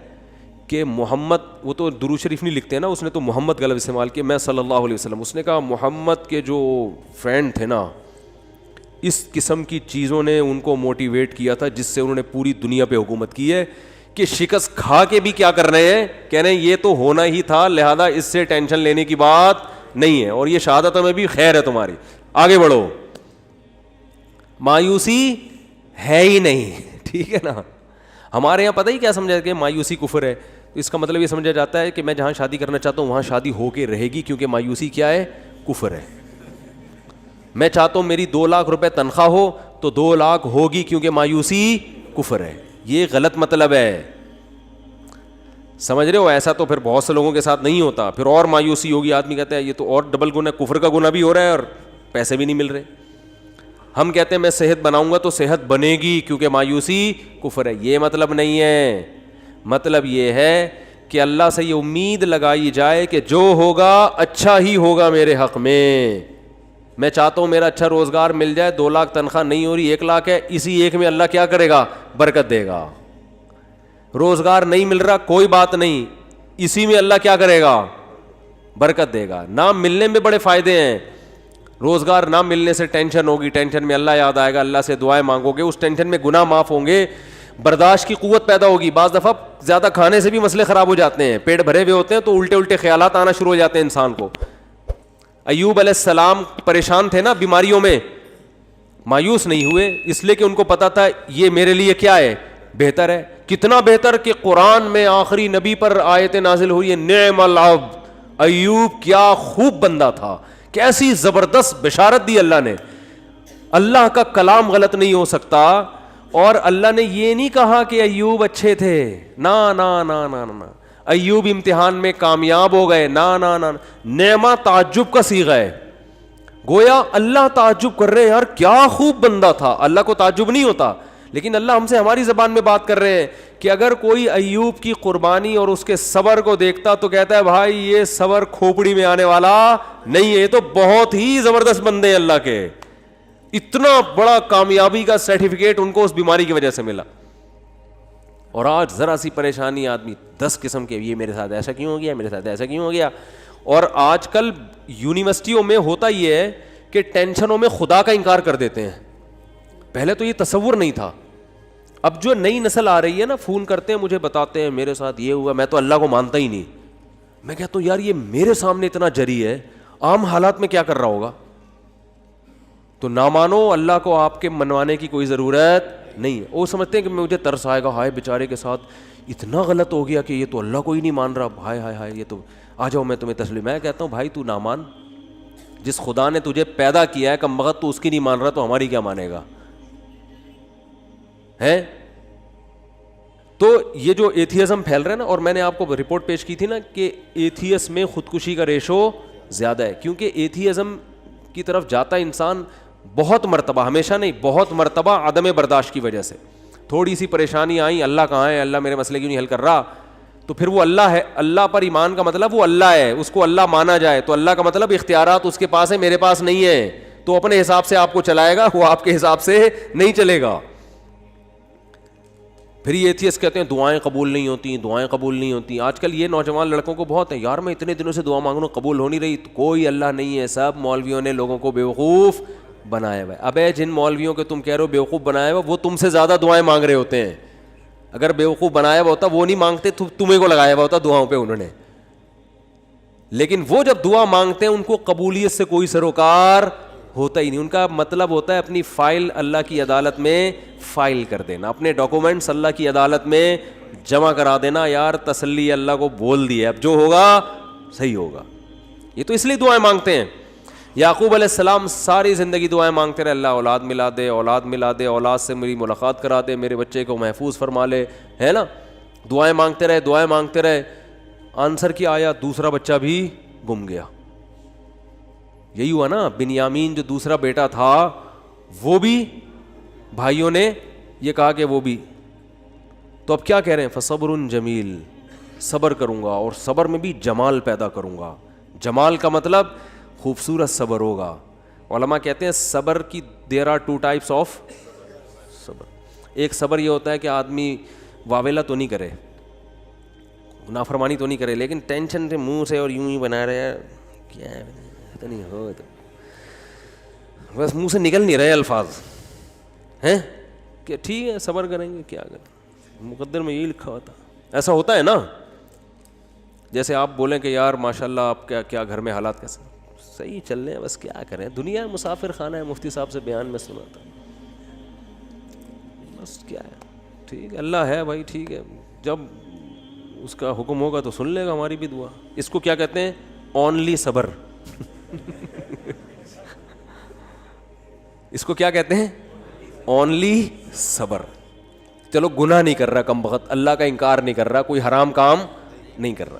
Speaker 2: کہ محمد, وہ تو درود شریف نہیں لکھتے نا, اس نے تو محمد غلط استعمال کیا, میں صلی اللہ علیہ وسلم. اس نے کہا محمد کے جو فرینڈ تھے نا, اس قسم کی چیزوں نے ان کو موٹیویٹ کیا تھا جس سے انہوں نے پوری دنیا پہ حکومت کی ہے, کہ شکست کھا کے بھی کیا کر رہے ہیں, کہہ رہے ہیں یہ تو ہونا ہی تھا, لہذا اس سے ٹینشن لینے کی بات نہیں ہے, اور یہ شہادت میں بھی خیر ہے تمہاری, آگے بڑھو, مایوسی ہے ہی نہیں. ٹھیک ہے نا. ہمارے یہاں پتہ ہی کیا سمجھا کہ مایوسی کفر ہے, تو اس کا مطلب یہ سمجھا جاتا ہے کہ میں جہاں شادی کرنا چاہتا ہوں وہاں شادی ہو کے رہے گی, کیونکہ مایوسی کیا ہے, کفر ہے. میں چاہتا ہوں میری 2 لاکھ روپے تنخواہ ہو تو 2 لاکھ ہوگی, کیونکہ مایوسی کفر ہے. یہ غلط مطلب ہے, سمجھ رہے ہو. ایسا تو پھر بہت سے لوگوں کے ساتھ نہیں ہوتا, پھر اور مایوسی ہوگی, آدمی کہتا ہے یہ تو اور ڈبل گناہ, کفر کا گناہ بھی ہو رہا ہے اور پیسے بھی نہیں مل رہے. ہم کہتے ہیں میں صحت بناؤں گا تو صحت بنے گی کیونکہ مایوسی کفر ہے. یہ مطلب نہیں ہے. مطلب یہ ہے کہ اللہ سے یہ امید لگائی جائے کہ جو ہوگا اچھا ہی ہوگا میرے حق میں. میں چاہتا ہوں میرا اچھا روزگار مل جائے, 2 لاکھ تنخواہ نہیں ہو رہی, 1 لاکھ ہے, اسی ایک میں اللہ کیا کرے گا, برکت دے گا. روزگار نہیں مل رہا, کوئی بات نہیں, اسی میں اللہ کیا کرے گا, برکت دے گا. نہ ملنے میں بڑے فائدے ہیں. روزگار نہ ملنے سے ٹینشن ہوگی, ٹینشن میں اللہ یاد آئے گا, اللہ سے دعائیں مانگو گے, اس ٹینشن میں گناہ معاف ہوں گے, برداشت کی قوت پیدا ہوگی. بعض دفعہ زیادہ کھانے سے بھی مسئلے خراب ہو جاتے ہیں, پیٹ بھرے ہوئے ہوتے ہیں تو الٹے الٹے خیالات آنا شروع ہو جاتے ہیں انسان کو. ایوب علیہ السلام پریشان تھے نا بیماریوں میں, مایوس نہیں ہوئے, اس لیے کہ ان کو پتا تھا یہ میرے لیے کیا ہے, بہتر ہے. کتنا بہتر کہ قرآن میں آخری نبی پر آیت نازل ہوئی ہے, نعم العبد, ایوب کیا خوب بندہ تھا, کیسی زبردست بشارت دی اللہ نے. اللہ کا کلام غلط نہیں ہو سکتا, اور اللہ نے یہ نہیں کہا کہ ایوب اچھے تھے, نا نا نا نا نا, ایوب امتحان میں کامیاب ہو گئے, نا نا نا. نعمہ تعجب کا صیغہ ہے, گویا اللہ تعجب کر رہے ہیں, یار کیا خوب بندہ تھا. اللہ کو تعجب نہیں ہوتا, لیکن اللہ ہم سے ہماری زبان میں بات کر رہے ہیں کہ اگر کوئی ایوب کی قربانی اور اس کے صبر کو دیکھتا تو کہتا ہے بھائی یہ صبر کھوپڑی میں آنے والا نہیں ہے, یہ تو بہت ہی زبردست بندے ہیں اللہ کے. اتنا بڑا کامیابی کا سرٹیفکیٹ ان کو اس بیماری کی وجہ سے ملا. اور آج ذرا سی پریشانی آدمی 10 قسم کے, یہ میرے ساتھ ایسا کیوں ہو گیا, میرے ساتھ ایسا کیوں ہو گیا. اور آج کل یونیورسٹیوں میں ہوتا یہ ہے کہ ٹینشنوں میں خدا کا انکار کر دیتے ہیں. پہلے تو یہ تصور نہیں تھا. اب جو نئی نسل آ رہی ہے نا, فون کرتے ہیں مجھے, بتاتے ہیں میرے ساتھ یہ ہوا, میں تو اللہ کو مانتا ہی نہیں. میں کہتا ہوں یار یہ میرے سامنے اتنا جری ہے, عام حالات میں کیا کر رہا ہوگا. تو نہ مانو, اللہ کو آپ کے منوانے کی کوئی ضرورت نہیں ہے. وہ سمجھتے ہیں کہ مجھے ترس آئے گا, ہائے بیچارے کے ساتھ اتنا غلط ہو گیا کہ یہ تو اللہ کو ہی نہیں مان رہا, ہائے ہائے ہائے, یہ تو آ جاؤ میں تمہیں تسلیم. میں کہتا ہوں بھائی تو نہ مان, جس خدا نے تجھے پیدا کیا ہے کم وقت تو اس کی نہیں مان رہا, تو ہماری کیا مانے گا ہے. تو یہ جو ایتھیزم پھیل رہا ہے نا, اور میں نے آپ کو رپورٹ پیش کی تھی نا کہ ایتھیس میں خودکشی کا ریشو زیادہ ہے, کیونکہ ایتھیزم کی طرف جاتا انسان بہت مرتبہ, ہمیشہ نہیں, بہت مرتبہ عدم برداشت کی وجہ سے. تھوڑی سی پریشانی آئی, اللہ کہاں ہے, اللہ میرے مسئلے کیوں نہیں حل کر رہا, تو پھر وہ اللہ ہے. اللہ پر ایمان کا مطلب وہ اللہ ہے, اس کو اللہ مانا جائے, تو اللہ کا مطلب اختیارات اس کے پاس ہے, میرے پاس نہیں ہے, تو اپنے حساب سے آپ کو چلائے گا, وہ آپ کے حساب سے نہیں چلے گا. پھر یہ ایتھیس کہتے ہیں دعائیں قبول نہیں ہوتی, دعائیں قبول نہیں ہوتی. آج کل یہ نوجوان لڑکوں کو بہت ہے, یار میں اتنے دنوں سے دعا مانگ رہا ہوں قبول ہو نہیں رہی. کوئی اللہ نہیں ہے, سب مولویوں نے لوگوں کو بیوقوف بنایا ہوا ہے. ابے جن مولویوں کے تم کہہ رہے ہو بیوقوف بنایا ہوا, وہ تم سے زیادہ دعائیں مانگ رہے ہوتے ہیں. اگر بیوقوف بنایا ہوا ہوتا وہ نہیں مانگتے, تمہیں کو لگایا ہوا ہوتا دعاؤں پہ انہوں نے. لیکن وہ جب دعا مانگتے ہیں ان کو قبولیت سے کوئی سروکار ہوتا ہی نہیں. ان کا مطلب ہوتا ہے اپنی فائل اللہ کی عدالت میں فائل کر دینا, اپنے ڈاکومنٹس اللہ کی عدالت میں جمع کرا دینا. یار تسلی اللہ کو بول دی ہے, اب جو ہوگا صحیح ہوگا. یہ تو اس لیے دعائیں مانگتے ہیں. یعقوب علیہ السلام ساری زندگی دعائیں مانگتے رہے, اللہ اولاد ملا دے, اولاد ملا دے, اولاد سے میری ملاقات کرا دے, میرے بچے کو محفوظ فرما لے, ہے نا. دعائیں مانگتے رہے, دعائیں مانگتے رہے. آنسر کیا آیا, دوسرا بچہ بھی گم گیا. یہی ہوا نا, بنیامین جو دوسرا بیٹا تھا وہ بھی بھائیوں نے یہ کہا کہ وہ بھی, تو اب کیا کہہ رہے ہیں, فصبر جمیل, صبر کروں گا اور صبر میں بھی جمال پیدا کروں گا. جمال کا مطلب خوبصورت صبر ہوگا. علماء کہتے ہیں صبر کی دیر آر 2 types آف صبر. ایک صبر یہ ہوتا ہے کہ آدمی واویلا تو نہیں کرے, نافرمانی تو نہیں کرے, لیکن ٹینشن سے منہ سے اور یوں ہی بنا رہے ہیں, کیا ہے تو نہیں ہو, تو بس منہ سے نکل نہیں رہے الفاظ ہیں کہ ٹھیک ہے صبر کریں گے, کیا کریں, مقدر میں یہی لکھا ہوتا. ایسا ہوتا ہے نا, جیسے آپ بولیں کہ یار ماشاء اللہ آپ کیا گھر میں حالات کیسے, صحیح چل رہے ہیں, بس کیا کریں, دنیا مسافر خانہ ہے, مفتی صاحب سے بیان میں سنا تھا, بس کیا ہے, ٹھیک ہے اللہ ہے بھائی, ٹھیک ہے, جب اس کا حکم ہوگا تو سن لے گا ہماری بھی دعا. اس کو کیا کہتے ہیں, اونلی صبر. اس کو کیا کہتے ہیں, اونلی صبر. چلو گناہ نہیں کر رہا کم بخت, اللہ کا انکار نہیں کر رہا, کوئی حرام کام نہیں کر رہا.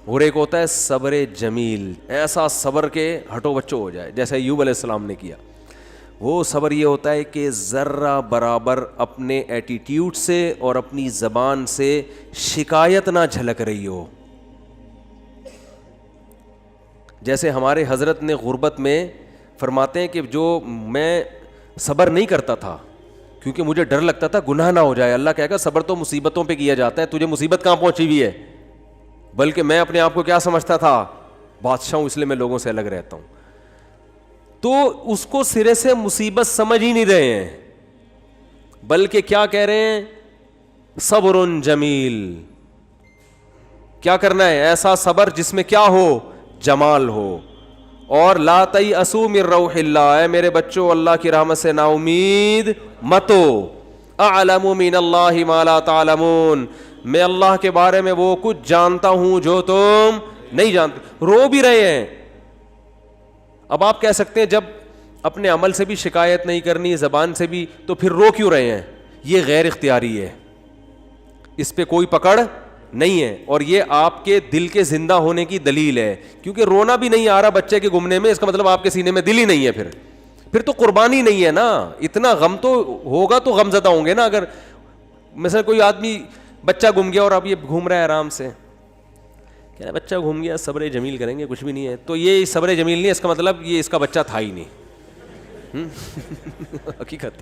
Speaker 2: اور ایک ہوتا ہے صبر جمیل, ایسا صبر کے ہٹو بچو ہو جائے جیسے ایوب علیہ السلام نے کیا. وہ صبر یہ ہوتا ہے کہ ذرہ برابر اپنے ایٹیٹیوڈ سے اور اپنی زبان سے شکایت نہ جھلک رہی ہو. جیسے ہمارے حضرت نے غربت میں فرماتے ہیں کہ جو میں صبر نہیں کرتا تھا کیونکہ مجھے ڈر لگتا تھا گناہ نہ ہو جائے. اللہ کہے گا صبر تو مصیبتوں پہ کیا جاتا ہے, تجھے مصیبت کہاں پہنچی ہوئی ہے, بلکہ میں اپنے آپ کو کیا سمجھتا تھا, بادشاہ ہوں, اس لیے میں لوگوں سے الگ رہتا ہوں. تو اس کو سرے سے مصیبت سمجھ ہی نہیں رہے ہیں, بلکہ کیا کہہ رہے ہیں, صبر جمیل. کیا کرنا ہے, ایسا صبر جس میں کیا ہو, جمال ہو. اور لا تیأسوا من روح اللہ, اے میرے بچوں اللہ کی رحمت سے نا امید مت ہو. اعلم من اللہ ما لا تعلمون, میں اللہ کے بارے میں وہ کچھ جانتا ہوں جو تم نہیں جانتے. رو بھی رہے ہیں. اب آپ کہہ سکتے ہیں جب اپنے عمل سے بھی شکایت نہیں کرنی, زبان سے بھی, تو پھر رو کیوں رہے ہیں؟ یہ غیر اختیاری ہے, اس پہ کوئی پکڑ نہیں ہے, اور یہ آپ کے دل کے زندہ ہونے کی دلیل ہے. کیونکہ رونا بھی نہیں آ رہا بچے کے گمنے میں, اس کا مطلب آپ کے سینے میں دل ہی نہیں ہے. پھر تو قربانی نہیں ہے نا. اتنا غم تو ہوگا تو غم زدہ ہوں گے نا. اگر مثلا کوئی آدمی بچہ گم گیا اور اب یہ گھوم رہا ہے آرام سے, کہہ رہا بچہ گھوم گیا, صبر جمیل کریں گے, کچھ بھی نہیں ہے, تو یہ صبر جمیل نہیں ہے, اس کا مطلب یہ اس کا بچہ تھا ہی نہیں. حقیقت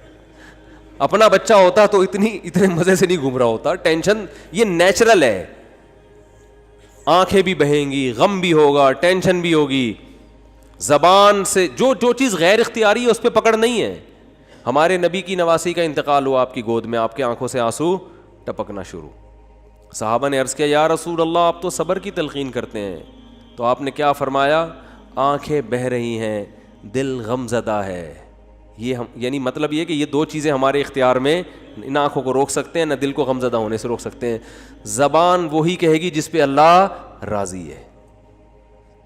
Speaker 2: اپنا بچہ ہوتا تو اتنے مزے سے نہیں گھوم رہا ہوتا. ٹینشن یہ نیچرل ہے, آنکھیں بھی بہیں گی, غم بھی ہوگا, ٹینشن بھی ہوگی. زبان سے جو چیز غیر اختیاری ہے اس پہ پکڑ نہیں ہے. ہمارے نبی کی نواسی کا انتقال ہوا آپ کی گود میں, آپ کے آنکھوں سے آنسو ٹپکنا شروع. صحابہ نے عرض کیا یا رسول اللہ آپ تو صبر کی تلقین کرتے ہیں, تو آپ نے کیا فرمایا, آنکھیں بہہ رہی ہیں, دل غم زدہ ہے. یہ یعنی مطلب یہ کہ یہ دو چیزیں ہمارے اختیار میں, نہ آنکھوں کو روک سکتے ہیں نہ دل کو غم زدہ ہونے سے روک سکتے ہیں. زبان وہی کہے گی جس پہ اللہ راضی ہے.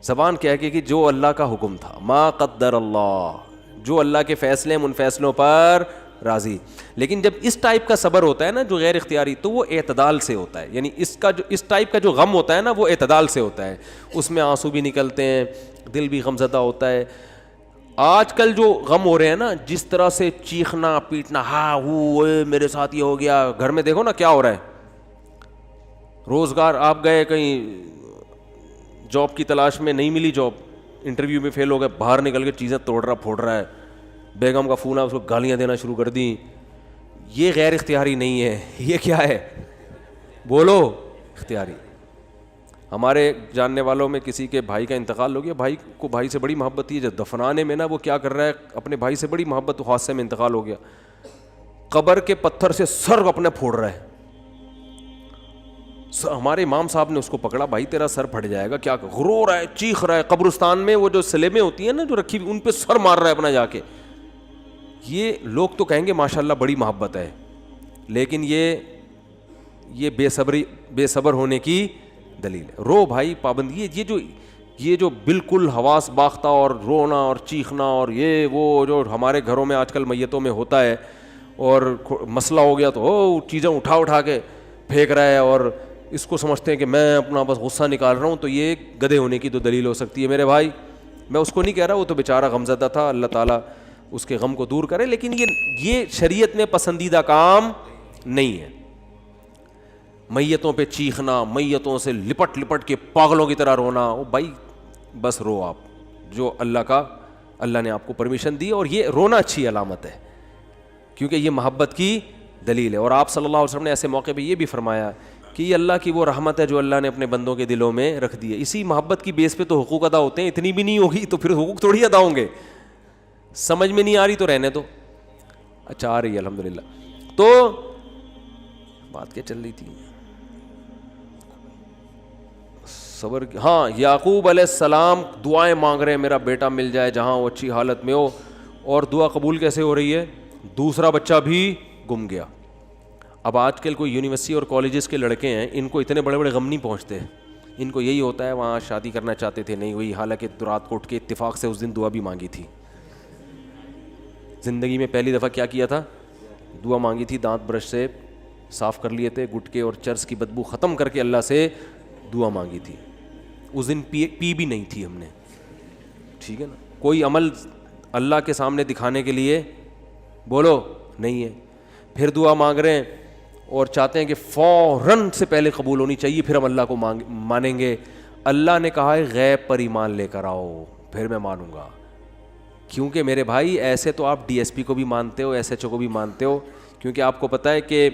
Speaker 2: زبان کہے گی کہ جو اللہ کا حکم تھا, ما قدر اللہ, جو اللہ کے فیصلے ان فیصلوں پر راضی. لیکن جب اس ٹائپ کا صبر ہوتا ہے نا جو غیر اختیاری, تو وہ اعتدال سے ہوتا ہے. یعنی اس ٹائپ کا جو غم ہوتا ہے نا وہ اعتدال سے ہوتا ہے, اس میں آنسو بھی نکلتے ہیں, دل بھی غم زدہ ہوتا ہے. آج کل جو غم ہو رہے ہیں نا, جس طرح سے چیخنا پیٹنا, ہاں وہ میرے ساتھ یہ ہو گیا, گھر میں دیکھو نا کیا ہو رہا ہے. روزگار آپ گئے کہیں جاب کی تلاش میں, نہیں ملی جاب, انٹرویو میں فیل ہو گئے, باہر نکل کے چیزیں توڑ رہا پھوڑ رہا ہے, بیگم کا فون آیا اس کو گالیاں دینا شروع کر دیں. یہ غیر اختیاری نہیں ہے, یہ کیا ہے, بولو, اختیاری. ہمارے جاننے والوں میں کسی کے بھائی کا انتقال ہو گیا, بھائی کو بھائی سے بڑی محبت تھی, جب دفنانے میں نا وہ کیا کر رہا ہے, اپنے بھائی سے بڑی محبت, حادثے میں انتقال ہو گیا, قبر کے پتھر سے سر اپنے پھوڑ رہا ہے. ہمارے امام صاحب نے اس کو پکڑا, بھائی تیرا سر پھٹ جائے گا, کیا رو رہا ہے, چیخ رہا ہے. قبرستان میں وہ جو سلیبیں ہوتی ہیں نا جو رکھی ان پہ سر مار رہا ہے اپنا جا کے. یہ لوگ تو کہیں گے ماشاءاللہ بڑی محبت ہے, لیکن یہ بے صبر ہونے کی دلیل ہے. رو بھائی پابندی, یہ جو بالکل حواس باختہ اور رونا اور چیخنا اور یہ وہ جو ہمارے گھروں میں آج کل میتوں میں ہوتا ہے, اور مسئلہ ہو گیا تو چیزیں اٹھا کے پھینک رہا ہے, اور اس کو سمجھتے ہیں کہ میں اپنا بس غصہ نکال رہا ہوں تو یہ گدھے ہونے کی تو دلیل ہو سکتی ہے. میرے بھائی میں اس کو نہیں کہہ رہا, وہ تو بیچارہ غمزدہ تھا, اللہ تعالیٰ اس کے غم کو دور کرے, لیکن یہ شریعت میں پسندیدہ کام نہیں ہے. میتوں پہ چیخنا, میتوں سے لپٹ لپٹ کے پاگلوں کی طرح رونا, او بھائی بس رو آپ, جو اللہ نے آپ کو پرمیشن دی, اور یہ رونا اچھی علامت ہے کیونکہ یہ محبت کی دلیل ہے. اور آپ صلی اللہ علیہ وسلم نے ایسے موقع پہ یہ بھی فرمایا کہ یہ اللہ کی وہ رحمت ہے جو اللہ نے اپنے بندوں کے دلوں میں رکھ دی ہے. اسی محبت کی بیس پہ تو حقوق ادا ہوتے ہیں, اتنی بھی نہیں ہوگی تو پھر حقوق تھوڑی ادا ہوں گے. سمجھ میں نہیں آ رہی تو رہنے دو. اچھا آ رہی ہے الحمدللہ. تو بات کیا چل رہی تھی, صبر. ہاں, یعقوب علیہ السلام دعائیں مانگ رہے ہیں میرا بیٹا مل جائے جہاں وہ اچھی حالت میں ہو, اور دعا قبول کیسے ہو رہی ہے؟ دوسرا بچہ بھی گم گیا. اب آج کل کوئی یونیورسٹی اور کالجز کے لڑکے ہیں, ان کو اتنے بڑے بڑے غم نہیں پہنچتے, ان کو یہی ہوتا ہے وہاں شادی کرنا چاہتے تھے نہیں ہوئی, حالانکہ رات کو اٹھ کے اتفاق سے اس دن دعا بھی مانگی تھی. زندگی میں پہلی دفعہ کیا تھا؟ دعا مانگی تھی, دانت برش سے صاف کر لیے تھے, گٹکے اور چرس کی بدبو ختم کر کے اللہ سے دعا مانگی تھی. اس دن پی بھی نہیں تھی ہم نے, ٹھیک ہے نا. کوئی عمل اللہ کے سامنے دکھانے کے لیے بولو نہیں ہے. پھر دعا مانگ رہے ہیں اور چاہتے ہیں کہ فوراً سے پہلے قبول ہونی چاہیے, پھر ہم اللہ کو مانیں گے. اللہ نے کہا ہے غیب پر ایمان لے کر آؤ پھر میں مانوں گا. کیونکہ میرے بھائی ایسے تو آپ ڈی ایس پی کو بھی مانتے ہو, ایس ایچ او کو بھی مانتے ہو, کیونکہ آپ کو پتہ ہے کہ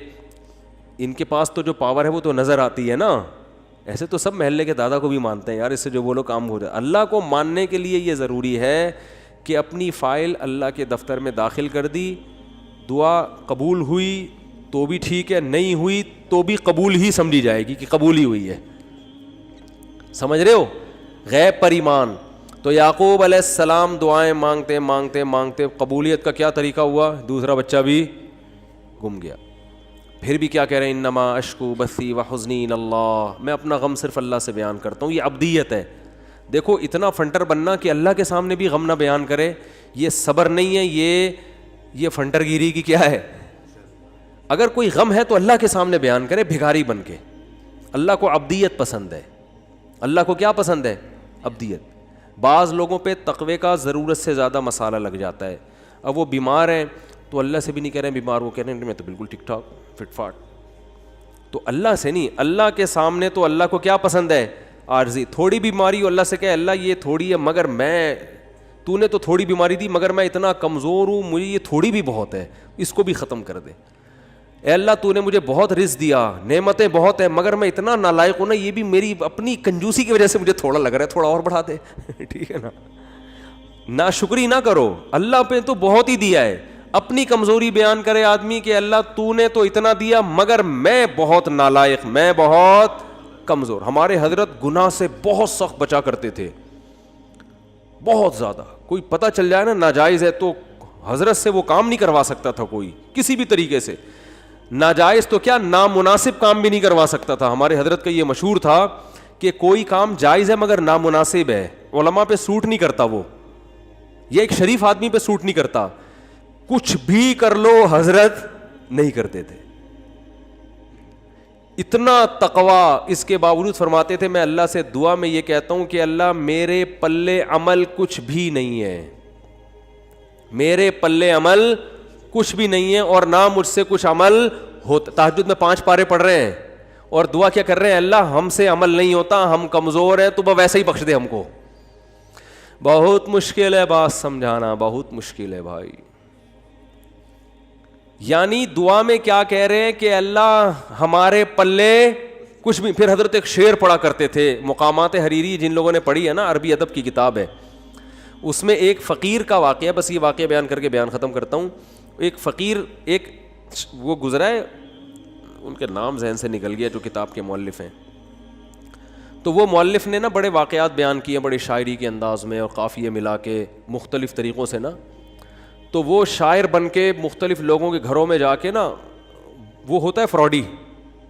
Speaker 2: ان کے پاس تو جو پاور ہے وہ تو نظر آتی ہے نا. ایسے تو سب محلے کے دادا کو بھی مانتے ہیں, یار اس سے جو بولو کام ہو جائے. اللہ کو ماننے کے لیے یہ ضروری ہے کہ اپنی فائل اللہ کے دفتر میں داخل کر دی, دعا قبول ہوئی تو بھی ٹھیک ہے, نہیں ہوئی تو بھی قبول ہی سمجھی جائے گی کہ قبول ہی ہوئی ہے. سمجھ رہے ہو؟ غیب پر ایمان. تو یعقوب علیہ السلام دعائیں مانگتے مانگتے مانگتے قبولیت کا کیا طریقہ ہوا؟ دوسرا بچہ بھی گم گیا. پھر بھی کیا کہہ رہے ہیں؟ انما اشکو بثی وحزنی الی اللہ, میں اپنا غم صرف اللہ سے بیان کرتا ہوں. یہ عبدیت ہے. دیکھو اتنا فنٹر بننا کہ اللہ کے سامنے بھی غم نہ بیان کرے, یہ صبر نہیں ہے, یہ فنٹر گیری کی کیا ہے. اگر کوئی غم ہے تو اللہ کے سامنے بیان کرے بھکاری بن کے. اللہ کو عبدیت پسند ہے. اللہ کو کیا پسند ہے؟ عبدیت. بعض لوگوں پہ تقوی کا ضرورت سے زیادہ مسالہ لگ جاتا ہے. اب وہ بیمار ہیں تو اللہ سے بھی نہیں کہہ رہے ہیں بیمار, وہ کہہ رہے ہیں میں تو بالکل ٹھیک ٹھاک فٹ فاٹ. تو اللہ سے نہیں, اللہ کے سامنے تو اللہ کو کیا پسند ہے؟ عارضی. تھوڑی بیماری ہو اللہ سے کہے اللہ یہ تھوڑی ہے مگر تو نے تو تھوڑی بیماری دی مگر میں اتنا کمزور ہوں, مجھے یہ تھوڑی بھی بہت ہے, اس کو بھی ختم کر دے. اے اللہ تو نے مجھے بہت رزق دیا, نعمتیں بہت ہیں, مگر میں اتنا نالائق ہوں نا, یہ بھی میری اپنی کنجوسی کی وجہ سے مجھے تھوڑا لگ رہا ہے, تھوڑا اور بڑھا دے. ٹھیک ہے نا. ناشکری نہ کرو, اللہ پہ تو بہت ہی دیا ہے. اپنی کمزوری بیان کرے آدمی کہ اللہ تو نے تو اتنا دیا مگر میں بہت نالائق, میں بہت کمزور. ہمارے حضرت گناہ سے بہت سخت بچا کرتے تھے, بہت زیادہ. کوئی پتہ چل جائے نا ناجائز ہے تو حضرت سے وہ کام نہیں کروا سکتا تھا کوئی کسی بھی طریقے سے. ناجائز تو کیا نامناسب کام بھی نہیں کروا سکتا تھا. ہمارے حضرت کا یہ مشہور تھا کہ کوئی کام جائز ہے مگر نامناسب ہے, علماء پہ سوٹ نہیں کرتا, وہ یہ ایک شریف آدمی پہ سوٹ نہیں کرتا, کچھ بھی کر لو حضرت نہیں کرتے تھے. اتنا تقویٰ. اس کے باوجود فرماتے تھے میں اللہ سے دعا میں یہ کہتا ہوں کہ اللہ میرے پلے عمل کچھ بھی نہیں ہے, میرے پلے عمل کچھ بھی نہیں ہے اور نہ مجھ سے کچھ عمل ہوتا. تہجد میں 5 پارے پڑھ رہے ہیں اور دعا کیا کر رہے ہیں؟ اللہ ہم سے عمل نہیں ہوتا, ہم کمزور ہیں, تو ویسے ہی بخش دے ہم کو. بہت مشکل ہے بات سمجھانا, بہت مشکل ہے بھائی. یعنی دعا میں کیا کہہ رہے ہیں کہ اللہ ہمارے پلے کچھ بھی. پھر حضرت ایک شعر پڑھا کرتے تھے, مقامات حریری جن لوگوں نے پڑھی ہے نا, عربی ادب کی کتاب ہے, اس میں ایک فقیر کا واقعہ, بس یہ واقعہ بیان کر کے بیان ختم کرتا ہوں. ایک فقیر, ایک وہ گزرا ہے, ان کے نام ذہن سے نکل گیا جو کتاب کے مؤلف ہیں. تو وہ مؤلف نے نا بڑے واقعات بیان کیے, بڑے شاعری کے انداز میں اور قافیے ملا کے مختلف طریقوں سے نا. تو وہ شاعر بن کے مختلف لوگوں کے گھروں میں جا کے نا, وہ ہوتا ہے فراڈی,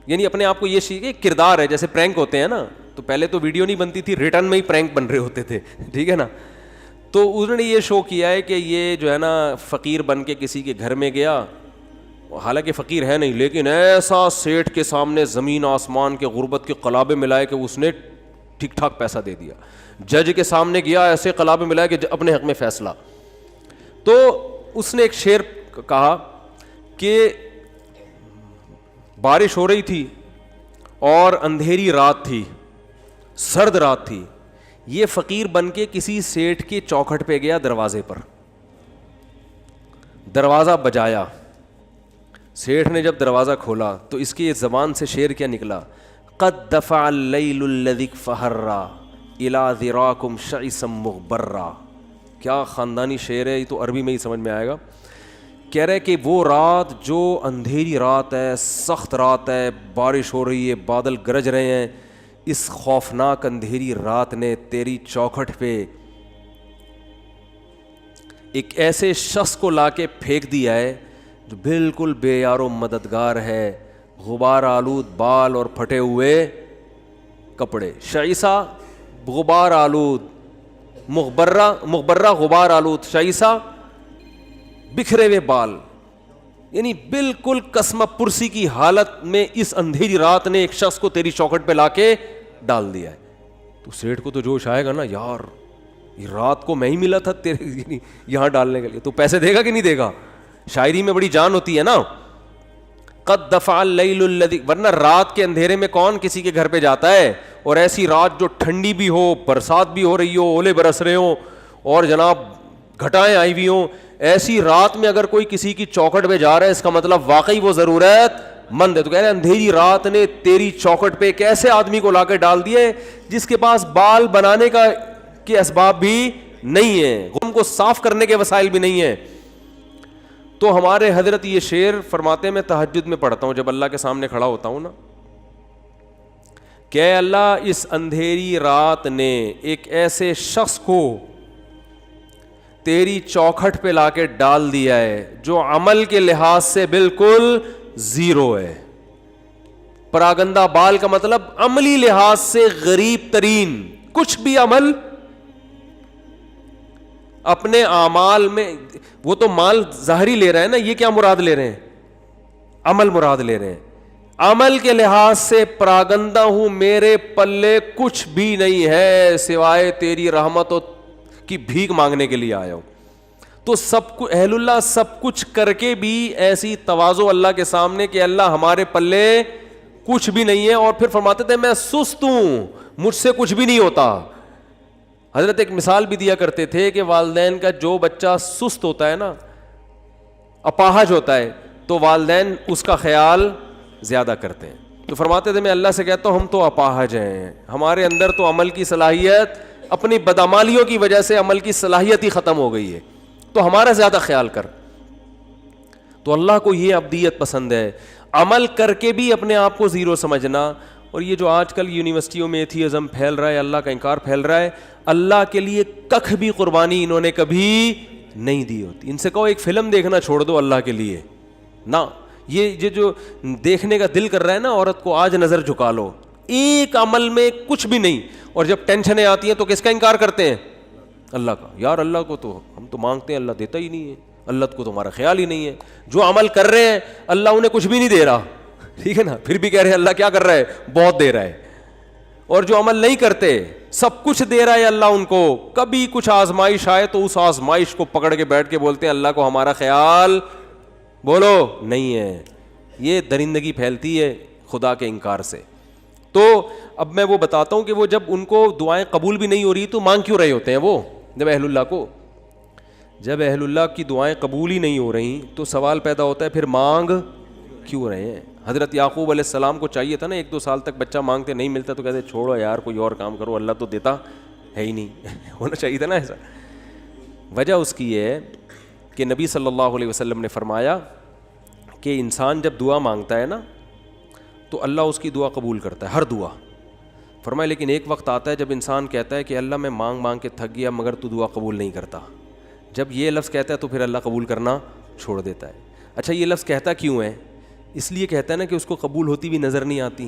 Speaker 2: یعنی اپنے آپ کو یہ سیکھے کردار ہے, جیسے پرینک ہوتے ہیں نا, تو پہلے تو ویڈیو نہیں بنتی تھی, ریٹرن میں ہی پرینک بن رہے ہوتے تھے. ٹھیک ہے نا. تو انہوں نے یہ شو کیا ہے کہ یہ جو ہے نا فقیر بن کے کسی کے گھر میں گیا حالانکہ فقیر ہے نہیں, لیکن ایسا سیٹھ کے سامنے زمین آسمان کے غربت کے قلابے ملائے کہ اس نے ٹھیک ٹھاک پیسہ دے دیا. جج کے سامنے گیا, ایسے قلابے ملائے کہ اپنے حق میں فیصلہ. تو اس نے ایک شعر کہا کہ بارش ہو رہی تھی اور اندھیری رات تھی, سرد رات تھی. یہ فقیر بن کے کسی سیٹھ کے چوکھٹ پہ گیا, دروازے پر دروازہ بجایا. سیٹھ نے جب دروازہ کھولا تو اس کی زبان سے شعر کیا نکلا, قد دفع اللیل الذی فہرا الی ذراکم شعثا مغبرا. کیا خاندانی شعر ہے, یہ تو عربی میں ہی سمجھ میں آئے گا. کہہ رہے کہ وہ رات جو اندھیری رات ہے, سخت رات ہے, بارش ہو رہی ہے, بادل گرج رہے ہیں, اس خوفناک اندھیری رات نے تیری چوکھٹ پہ ایک ایسے شخص کو لا کے پھینک دیا ہے جو بالکل بے یار و مددگار ہے, غبار آلود بال اور پھٹے ہوئے کپڑے. شعیسا غبار آلود, مغبرہ غبار آلود, شعیسا بکھرے ہوئے بال, یعنی بالکل قسمہ پرسی کی حالت میں اس اندھیری رات نے ایک شخص کو تیری چوکھٹ پہ لا کے ڈال دیا ہے. تو سیٹھ کو تو جوش آئے گا نا, یار یہ رات کو میں ہی ملا تھا تیرے یہاں ڈالنے کے لیے, تو پیسے دے گا کہ نہیں دے گا؟ شاعری میں بڑی جان ہوتی ہے نا. قد دفع اللیل الذی, ورنہ رات کے اندھیرے میں کون کسی کے گھر پہ جاتا ہے, اور ایسی رات جو ٹھنڈی بھی ہو, برسات بھی ہو رہی ہو, اولے برس رہے ہوں اور جناب گھٹائیں آئی ہوئی ہوں, ایسی رات میں اگر کوئی کسی کی چوکھٹ پہ جا رہا ہے اس کا مطلب واقعی وہ ضرورت مند ہے. تو کہہ رہے ہیں اندھیری رات نے تیری چوکھٹ پہ ایک ایسے آدمی کو لا کے ڈال دیے جس کے پاس بال بنانے کا کے اسباب بھی نہیں ہیں, غم کو صاف کرنے کے وسائل بھی نہیں ہیں. تو ہمارے حضرت یہ شعر فرماتے ہیں, میں تہجد میں پڑھتا ہوں جب اللہ کے سامنے کھڑا ہوتا ہوں نا, کہ اللہ اس اندھیری رات نے ایک ایسے شخص کو تیری چوکھٹ پہ لا کے ڈال دیا ہے جو عمل کے لحاظ سے بالکل زیرو ہے. پراگندہ بال کا مطلب عملی لحاظ سے غریب ترین, کچھ بھی عمل اپنے اعمال میں, وہ تو مال ظاہری لے رہے ہیں نا, یہ کیا مراد لے رہے ہیں؟ عمل مراد لے رہے ہیں. عمل کے لحاظ سے پراگندہ ہوں, میرے پلے کچھ بھی نہیں ہے سوائے تیری رحمت کی بھیک مانگنے کے لیے آیا ہوں. تو سب کو اہل اللہ سب کچھ کر کے بھی ایسی تواضع اللہ کے سامنے کہ اللہ ہمارے پلے کچھ بھی نہیں ہے, اور پھر فرماتے تھے میں سست ہوں, مجھ سے کچھ بھی نہیں ہوتا. حضرت ایک مثال بھی دیا کرتے تھے کہ والدین کا جو بچہ سست ہوتا ہے نا, اپاہج ہوتا ہے, تو والدین اس کا خیال زیادہ کرتے ہیں. تو فرماتے تھے میں اللہ سے کہتا ہوں ہم تو اپاہج ہیں, ہمارے اندر تو عمل کی صلاحیت, اپنی بدعمالیوں کی وجہ سے عمل کی صلاحیت ہی ختم ہو گئی ہے, تو ہمارا زیادہ خیال کر. تو اللہ کو یہ ابدیت پسند ہے, عمل کر کے بھی اپنے آپ کو زیرو سمجھنا. اور یہ جو آج کل یونیورسٹیوں میں ایتھیزم پھیل رہا ہے, اللہ کا انکار پھیل رہا ہے, اللہ کے لیے ککھ بھی قربانی انہوں نے کبھی نہیں دی ہوتی. ان سے کہو ایک فلم دیکھنا چھوڑ دو اللہ کے لیے نا, یہ جو دیکھنے کا دل کر رہا ہے نا عورت کو, آج نظر جھکا لو, ایک عمل میں کچھ بھی نہیں. اور جب ٹینشنیں آتی ہیں تو کس کا انکار کرتے ہیں؟ اللہ کا. یار اللہ کو تو ہم تو مانگتے ہیں, اللہ دیتا ہی نہیں ہے, اللہ کو تو ہمارا خیال ہی نہیں ہے. جو عمل کر رہے ہیں اللہ انہیں کچھ بھی نہیں دے رہا, ٹھیک ہے نا, پھر بھی کہہ رہے ہیں اللہ کیا کر رہا ہے, بہت دے رہا ہے. اور جو عمل نہیں کرتے سب کچھ دے رہا ہے اللہ ان کو, کبھی کچھ آزمائش آئے تو اس آزمائش کو پکڑ کے بیٹھ کے بولتے ہیں اللہ کو ہمارا خیال بولو نہیں ہے. یہ درندگی پھیلتی ہے خدا کے انکار سے. تو اب میں وہ بتاتا ہوں کہ وہ جب ان کو دعائیں قبول بھی نہیں ہو رہی تو مانگ کیوں رہے ہوتے ہیں وہ, جب اہل اللہ کی دعائیں قبول ہی نہیں ہو رہی تو سوال پیدا ہوتا ہے پھر مانگ کیوں رہے ہیں. حضرت یعقوب علیہ السلام کو چاہیے تھا نا, 1-2 سال تک بچہ مانگتے نہیں ملتا تو کہتے چھوڑو یار کوئی اور کام کرو, اللہ تو دیتا ہے ہی نہیں. ہونا چاہیے تھا نا ایسا. وجہ اس کی یہ ہے کہ نبی صلی اللہ علیہ وسلم نے فرمایا کہ انسان جب دعا مانگتا ہے نا تو اللہ اس کی دعا قبول کرتا ہے, ہر دعا. فرمایا لیکن ایک وقت آتا ہے جب انسان کہتا ہے کہ اللہ میں مانگ مانگ کے تھک گیا مگر تو دعا قبول نہیں کرتا. جب یہ لفظ کہتا ہے تو پھر اللہ قبول کرنا چھوڑ دیتا ہے. اچھا یہ لفظ کہتا کیوں ہے؟ اس لیے کہتا ہے نا کہ اس کو قبول ہوتی بھی نظر نہیں آتی.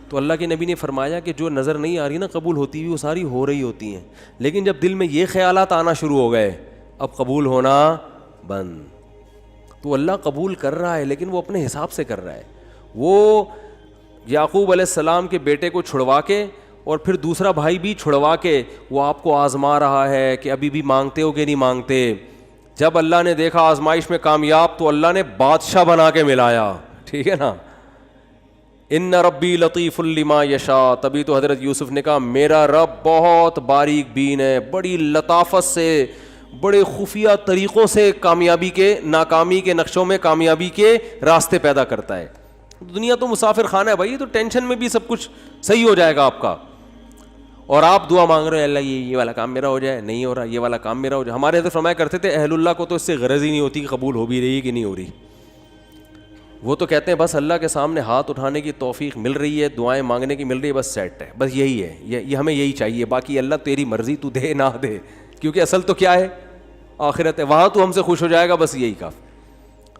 Speaker 2: تو اللہ کے نبی نے فرمایا کہ جو نظر نہیں آ رہی نا قبول ہوتی ہوئی وہ ساری ہو رہی ہوتی ہیں, لیکن جب دل میں یہ خیالات آنا شروع ہو گئے اب قبول ہونا بند. تو اللہ قبول کر رہا ہے لیکن وہ اپنے حساب سے کر رہا ہے. وہ یعقوب علیہ السلام کے بیٹے کو چھڑوا کے اور پھر دوسرا بھائی بھی چھڑوا کے وہ آپ کو آزما رہا ہے کہ ابھی بھی مانگتے ہو کہ نہیں مانگتے. جب اللہ نے دیکھا آزمائش میں کامیاب تو اللہ نے بادشاہ بنا کے ملایا. ٹھیک ہے نا, ان ربی لطیف لما یشاء. تبھی تو حضرت یوسف نے کہا میرا رب بہت باریک بین ہے, بڑی لطافت سے, بڑے خفیہ طریقوں سے کامیابی کے ناکامی کے نقشوں میں کامیابی کے راستے پیدا کرتا ہے. دنیا تو مسافر خانہ ہے بھائی, تو ٹینشن میں بھی سب کچھ صحیح ہو جائے گا آپ کا. اور آپ دعا مانگ رہے ہیں اللہ یہ والا کام میرا ہو جائے, نہیں ہو رہا, یہ والا کام میرا ہو جائے. ہمارے حضرت فرمایا کرتے تھے اہل اللہ کو تو اس سے غرض ہی نہیں ہوتی کہ قبول ہو بھی رہی ہے کہ نہیں ہو رہی. وہ تو کہتے ہیں بس اللہ کے سامنے ہاتھ اٹھانے کی توفیق مل رہی ہے, دعائیں مانگنے کی مل رہی ہے, بس سیٹ ہے, بس یہی ہے, یہ ہمیں یہی چاہیے. باقی اللہ تیری مرضی, تو دے نہ دے, کیونکہ اصل تو کیا ہے, آخرت ہے, وہاں تو ہم سے خوش ہو جائے گا, بس یہی کافی.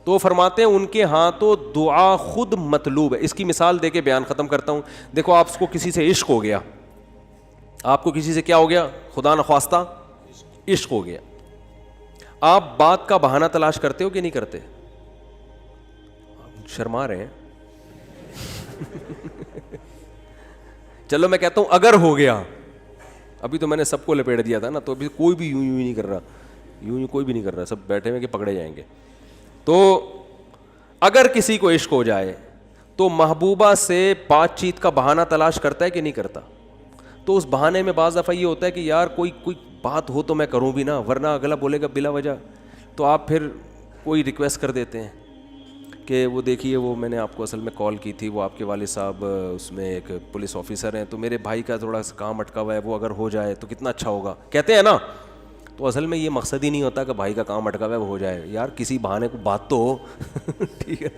Speaker 2: تو فرماتے ہیں ان کے ہاں تو دعا خود مطلوب ہے. اس کی مثال دے کے بیان ختم کرتا ہوں. دیکھو آپ کو کسی سے عشق ہو گیا, آپ کو کسی سے کیا ہو گیا, خدا نخواستہ عشق ہو گیا. آپ بات کا بہانہ تلاش کرتے ہو کہ نہیں کرتے؟ شرما رہے ہیں. چلو میں کہتا ہوں اگر ہو گیا, ابھی تو میں نے سب کو لپیٹ دیا تھا نا, تو ابھی کوئی بھی یوں نہیں کر رہا, یوں کوئی بھی نہیں کر رہا, سب بیٹھے ہوئے کہ پکڑے جائیں گے. تو اگر کسی کو عشق ہو جائے تو محبوبہ سے بات چیت کا بہانہ تلاش کرتا ہے کہ نہیں کرتا؟ تو اس بہانے میں بعض دفعہ یہ ہوتا ہے کہ یار کوئی بات ہو تو میں کروں بھی نا, ورنہ اگلا بولے گا بلا وجہ. تو آپ پھر کوئی ریکویسٹ کر دیتے ہیں کہ وہ دیکھیے وہ میں نے آپ کو اصل میں کال کی تھی, وہ آپ کے والد صاحب اس میں ایک پولیس آفیسر ہیں, تو میرے بھائی کا تھوڑا سا کام اٹکا ہوا ہے, وہ اگر ہو جائے تو کتنا اچھا ہوگا, کہتے ہیں نا. تو اصل میں یہ مقصد ہی نہیں ہوتا کہ بھائی کا کام اٹکا ہوا ہے وہ ہو جائے, یار کسی بہانے کو بات تو ہو. ٹھیک ہے,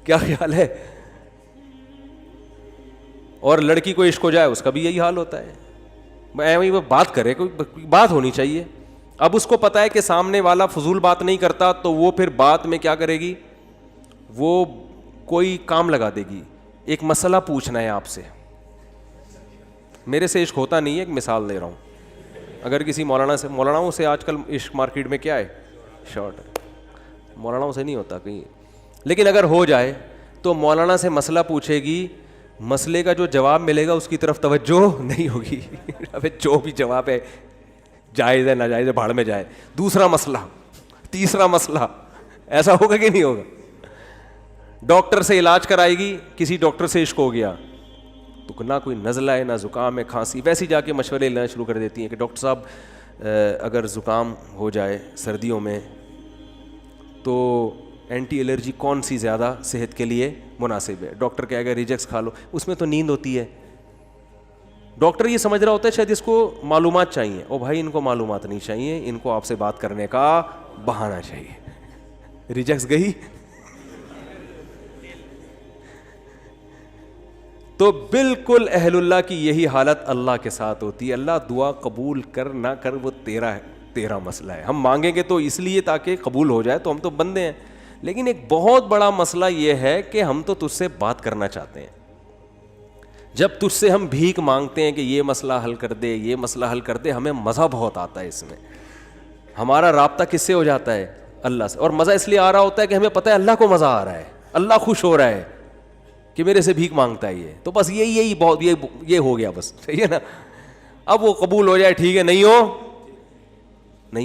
Speaker 2: کیا خیال ہے؟ اور لڑکی کو عشق ہو جائے اس کا بھی یہی حال ہوتا ہے, وہ بات کرے, کوئی بات ہونی چاہیے. اب اس کو پتا ہے کہ سامنے والا فضول بات نہیں کرتا, تو وہ پھر بات میں کیا کرے گی, وہ کوئی کام لگا دے گی. ایک مسئلہ پوچھنا ہے آپ سے, میرے سے عشق ہوتا نہیں ہے, ایک مثال دے رہا ہوں. اگر کسی مولانا سے آج کل عشق مارکیٹ میں کیا ہے, شارٹ ہے, مولانا سے نہیں ہوتا کہیں. لیکن اگر ہو جائے تو مولانا سے مسئلہ پوچھے گی, مسئلے کا جو جواب ملے گا اس کی طرف توجہ نہیں ہوگی. ابے جو بھی جواب ہے جائز ہے ناجائز ہے بھاڑ میں جائے. دوسرا مسئلہ, تیسرا مسئلہ, ایسا ہوگا کہ نہیں ہوگا؟ ڈاکٹر سے علاج کرائے گی, کسی ڈاکٹر سے عشق ہو گیا تو نہ کوئی نزلہ ہے نہ زکام ہے کھانسی, ویسے جا کے مشورے لینا شروع کر دیتی ہیں کہ ڈاکٹر صاحب اگر زکام ہو جائے سردیوں میں تو اینٹی الرجی کون سی زیادہ صحت کے لیے مناسب ہے؟ ڈاکٹر کہے گا ریجکس کھا لو, اس میں تو نیند ہوتی ہے. ڈاکٹر یہ سمجھ رہا ہوتا ہے شاید اس کو معلومات چاہیے. او بھائی ان کو معلومات نہیں چاہیے, ان کو آپ سے بات کرنے کا بہانہ چاہیے. ریجکس گئی تو بالکل اہل اللہ کی یہی حالت اللہ کے ساتھ ہوتی ہے. اللہ دعا قبول کر نہ کر وہ تیرا مسئلہ ہے. ہم مانگیں گے تو اس لیے تاکہ قبول ہو جائے, تو ہم تو بندے ہیں. لیکن ایک بہت بڑا مسئلہ یہ ہے کہ ہم تو تجھ سے بات کرنا چاہتے ہیں. جب تجھ سے ہم بھیک مانگتے ہیں کہ یہ مسئلہ حل کر دے, یہ مسئلہ حل کر دے, ہمیں مزہ بہت آتا ہے اس میں. ہمارا رابطہ کس سے ہو جاتا ہے؟ اللہ سے. اور مزہ اس لیے آ رہا ہوتا ہے کہ ہمیں پتہ ہے اللہ کو مزہ آ رہا ہے, اللہ خوش ہو رہا ہے کہ میرے سے بھیک مانگتا ہے یہ, تو بس یہی بہت یہ ہو گیا بس, صحیح ہے نا. اب وہ قبول ہو جائے ٹھیک ہے, نہیں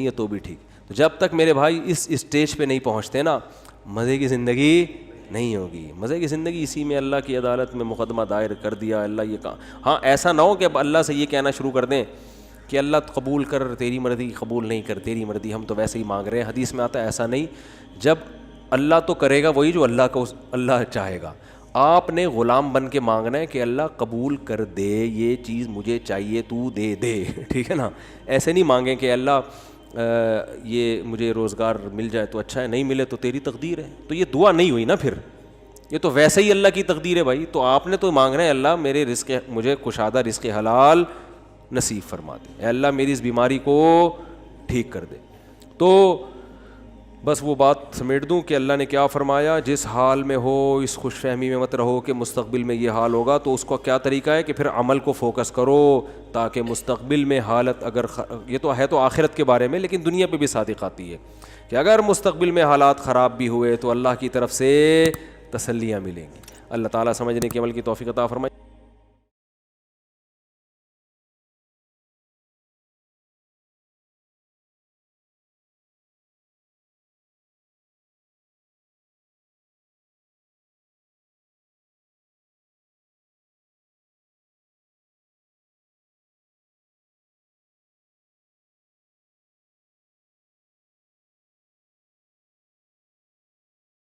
Speaker 2: ہے تو بھی ٹھیک. تو جب تک میرے بھائی اس اسٹیج پہ نہیں پہنچتے نا, مزے کی زندگی نہیں ہوگی. مزے کی زندگی اسی میں اللہ کی عدالت میں مقدمہ دائر کر دیا, اللہ یہ کہا. ہاں ایسا نہ ہو کہ اب اللہ سے یہ کہنا شروع کر دیں کہ اللہ قبول کر, تیری مرضی, قبول نہیں کر تیری مرضی, ہم تو ویسے ہی مانگ رہے ہیں. حدیث میں آتا ہے ایسا نہیں, جب اللہ تو کرے گا وہی جو اللہ چاہے گا. آپ نے غلام بن کے مانگنا ہے کہ اللہ قبول کر دے, یہ چیز مجھے چاہیے تو دے دے. ٹھیک ہے نا. ایسے نہیں مانگیں کہ اللہ یہ مجھے روزگار مل جائے تو اچھا ہے, نہیں ملے تو تیری تقدیر ہے. تو یہ دعا نہیں ہوئی نا, پھر یہ تو ویسے ہی اللہ کی تقدیر ہے بھائی. تو آپ نے تو مانگنا ہے اللہ میرے رزق, مجھے کشادہ رزق حلال نصیب فرما دے, اے اللہ میری اس بیماری کو ٹھیک کر دے. تو بس وہ بات سمیٹ دوں کہ اللہ نے کیا فرمایا, جس حال میں ہو اس خوش فہمی میں مت رہو کہ مستقبل میں یہ حال ہوگا, تو اس کا کیا طریقہ ہے کہ پھر عمل کو فوکس کرو تاکہ مستقبل میں حالت اگر یہ تو ہے تو آخرت کے بارے میں, لیکن دنیا پہ بھی صادق آتی ہے کہ اگر مستقبل میں حالات خراب بھی ہوئے تو اللہ کی طرف سے تسلیاں ملیں گی. اللہ تعالیٰ سمجھنے کے عمل کی توفیق عطا فرمائے.